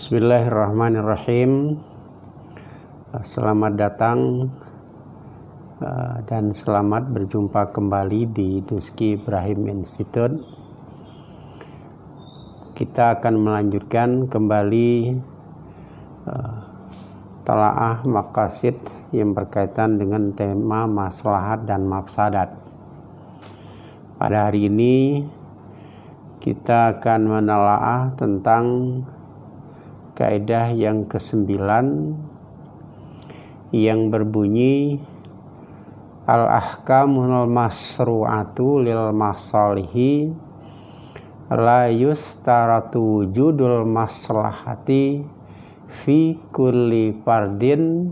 Bismillahirrahmanirrahim. Selamat datang dan selamat berjumpa kembali di Duski Ibrahim Institute. Kita akan melanjutkan kembali talaah maqasid yang berkaitan dengan tema maslahat dan mafsadat. Pada hari ini kita akan menelaah tentang kaidah yang ke-9 yang berbunyi al-ahkamul masru'atu lil masalihi la yustaratu wujudul maslahati fi kulli fardin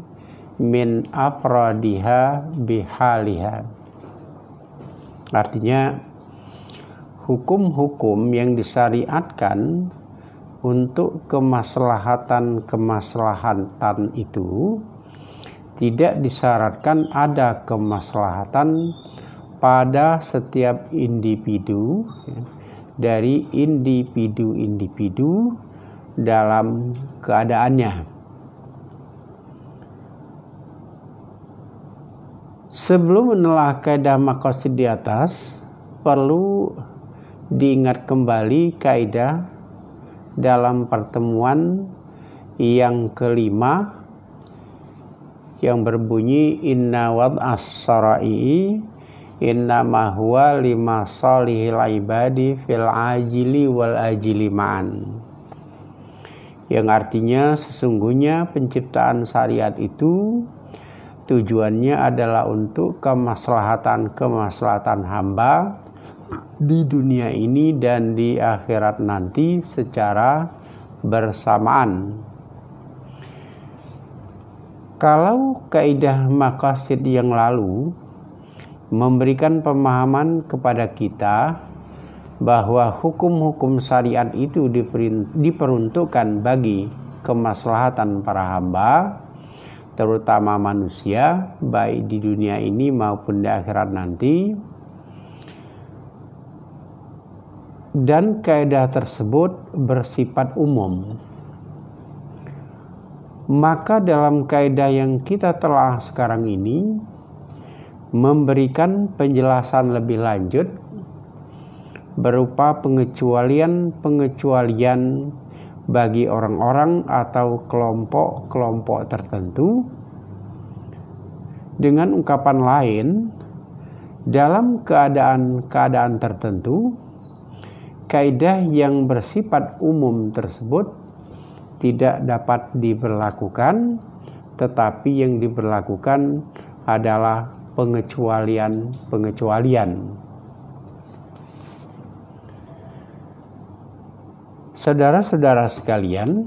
min afradiha bihaliha. Artinya, hukum-hukum yang disyariatkan untuk kemaslahatan itu tidak disyaratkan ada kemaslahatan pada setiap individu dari individu-individu dalam keadaannya. Sebelum menelaah kaidah maqasid di atas, perlu diingat kembali kaidah dalam pertemuan yang kelima yang berbunyi inna wad'as sara'i inna ma huwa lima salihil ibadi fil ajili wal ajili ma'an, yang artinya sesungguhnya penciptaan syariat itu tujuannya adalah untuk kemaslahatan hamba di dunia ini dan di akhirat nanti secara bersamaan. Kalau kaidah maqasid yang lalu memberikan pemahaman kepada kita bahwa hukum-hukum syariat itu diperuntukkan bagi kemaslahatan para hamba, terutama manusia, baik di dunia ini maupun di akhirat nanti, dan kaidah tersebut bersifat umum. Maka dalam kaidah yang kita telah sekarang ini memberikan penjelasan lebih lanjut berupa pengecualian bagi orang-orang atau kelompok-kelompok tertentu. Dengan ungkapan lain, dalam keadaan tertentu, kaidah yang bersifat umum tersebut tidak dapat diberlakukan, tetapi yang diberlakukan adalah pengecualian. Saudara-saudara sekalian,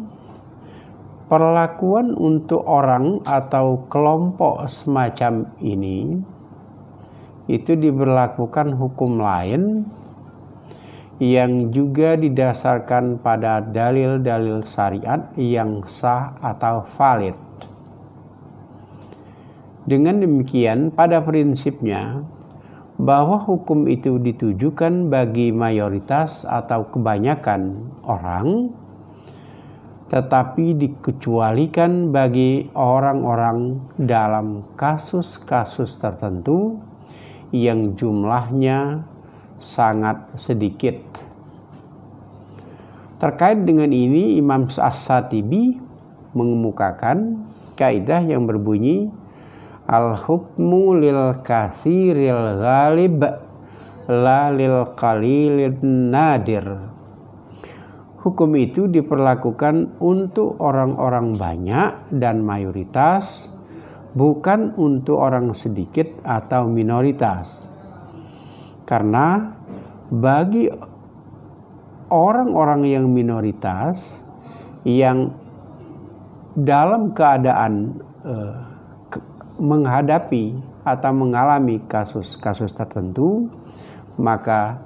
perlakuan untuk orang atau kelompok semacam ini itu diberlakukan hukum lain yang juga didasarkan pada dalil-dalil syariat yang sah atau valid. Dengan demikian, pada prinsipnya bahwa hukum itu ditujukan bagi mayoritas atau kebanyakan orang, tetapi dikecualikan bagi orang-orang dalam kasus-kasus tertentu yang jumlahnya sangat sedikit. Terkait dengan ini, Imam As-Shatibi mengemukakan kaidah yang berbunyi al-hukmu lil katsiril ghalib la lil qalilin nadir. Hukum itu diperlakukan untuk orang-orang banyak dan mayoritas, bukan untuk orang sedikit atau minoritas. Karena bagi orang-orang yang minoritas yang dalam keadaan menghadapi atau mengalami kasus-kasus tertentu, maka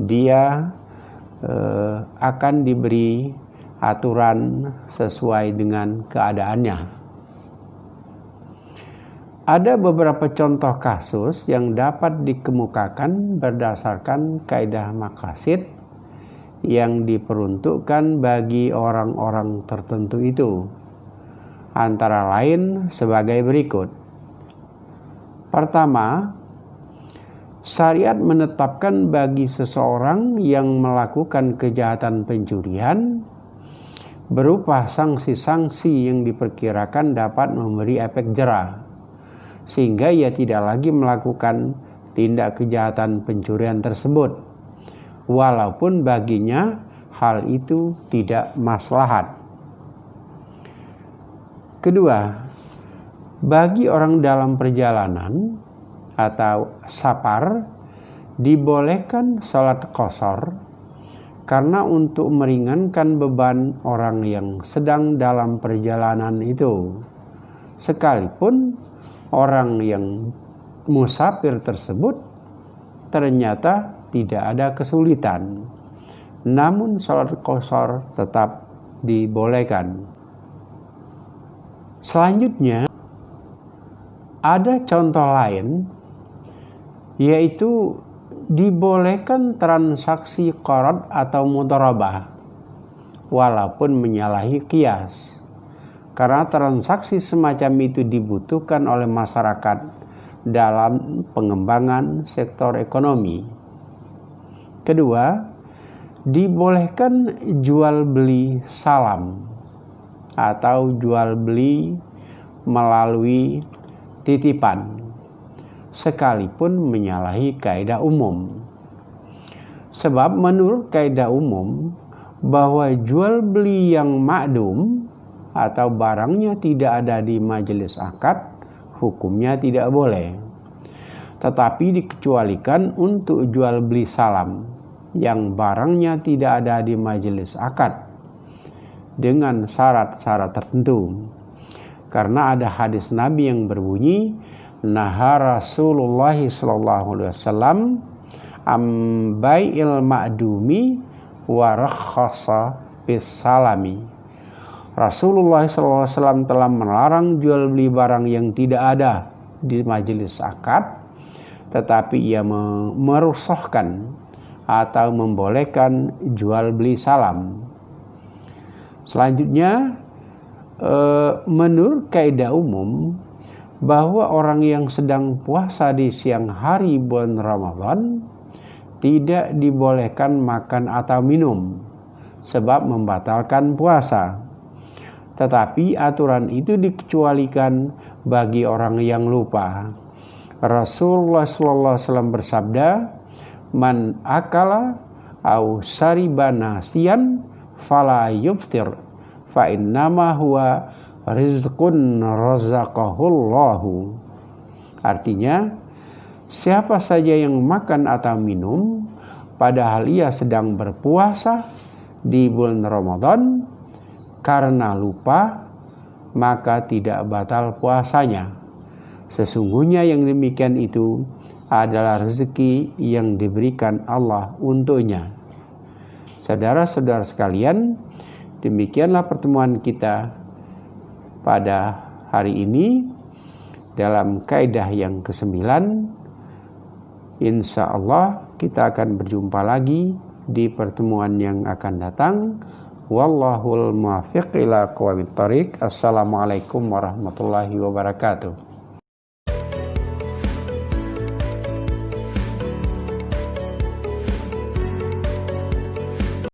dia akan diberi aturan sesuai dengan keadaannya. Ada beberapa contoh kasus yang dapat dikemukakan berdasarkan kaidah maqasid yang diperuntukkan bagi orang-orang tertentu itu, antara lain sebagai berikut. Pertama, syariat menetapkan bagi seseorang yang melakukan kejahatan pencurian berupa sanksi-sanksi yang diperkirakan dapat memberi efek jera, sehingga ia tidak lagi melakukan tindak kejahatan pencurian tersebut, walaupun baginya hal itu tidak maslahat. Kedua, bagi orang dalam perjalanan atau safar dibolehkan sholat qashar, karena untuk meringankan beban orang yang sedang dalam perjalanan itu, sekalipun orang yang musafir tersebut ternyata tidak ada kesulitan, namun sholat qashar tetap dibolehkan. Selanjutnya, ada contoh lain, yaitu dibolehkan transaksi qarad atau mudharabah walaupun menyalahi qiyas, karena transaksi semacam itu dibutuhkan oleh masyarakat dalam pengembangan sektor ekonomi. Kedua, dibolehkan jual beli salam atau jual beli melalui titipan, sekalipun menyalahi kaidah umum. Sebab menurut kaidah umum bahwa jual beli yang ma'dum atau barangnya tidak ada di majelis akad, hukumnya tidak boleh. Tetapi dikecualikan untuk jual beli salam yang barangnya tidak ada di majelis akad dengan syarat-syarat tertentu. Karena ada hadis Nabi yang berbunyi, naha Rasulullah sallallahu alaihi wasallam am bai'il ma'dumi wa rakhasa bis salami. Rasulullah sallallahu alaihi wasallam telah melarang jual beli barang yang tidak ada di majelis akad, tetapi ia merukhsahkan atau membolehkan jual beli salam. Selanjutnya, menurut kaidah umum bahwa orang yang sedang puasa di siang hari bulan Ramadan tidak dibolehkan makan atau minum, sebab membatalkan puasa. Tetapi aturan itu dikecualikan bagi orang yang lupa. Rasulullah SAW bersabda, man akala au sariba nasiyan fala yuftir fa innama huwa rizqun razaqahullahu. Artinya, siapa saja yang makan atau minum padahal ia sedang berpuasa di bulan Ramadan karena lupa, maka tidak batal puasanya. Sesungguhnya yang demikian itu adalah rezeki yang diberikan Allah untuknya. Saudara-saudara sekalian, demikianlah pertemuan kita pada hari ini dalam kaidah yang ke-9. Insya Allah kita akan berjumpa lagi di pertemuan yang akan datang. Wallahul muwaffiq ila aqwamit thoriq. Assalamualaikum warahmatullahi wabarakatuh.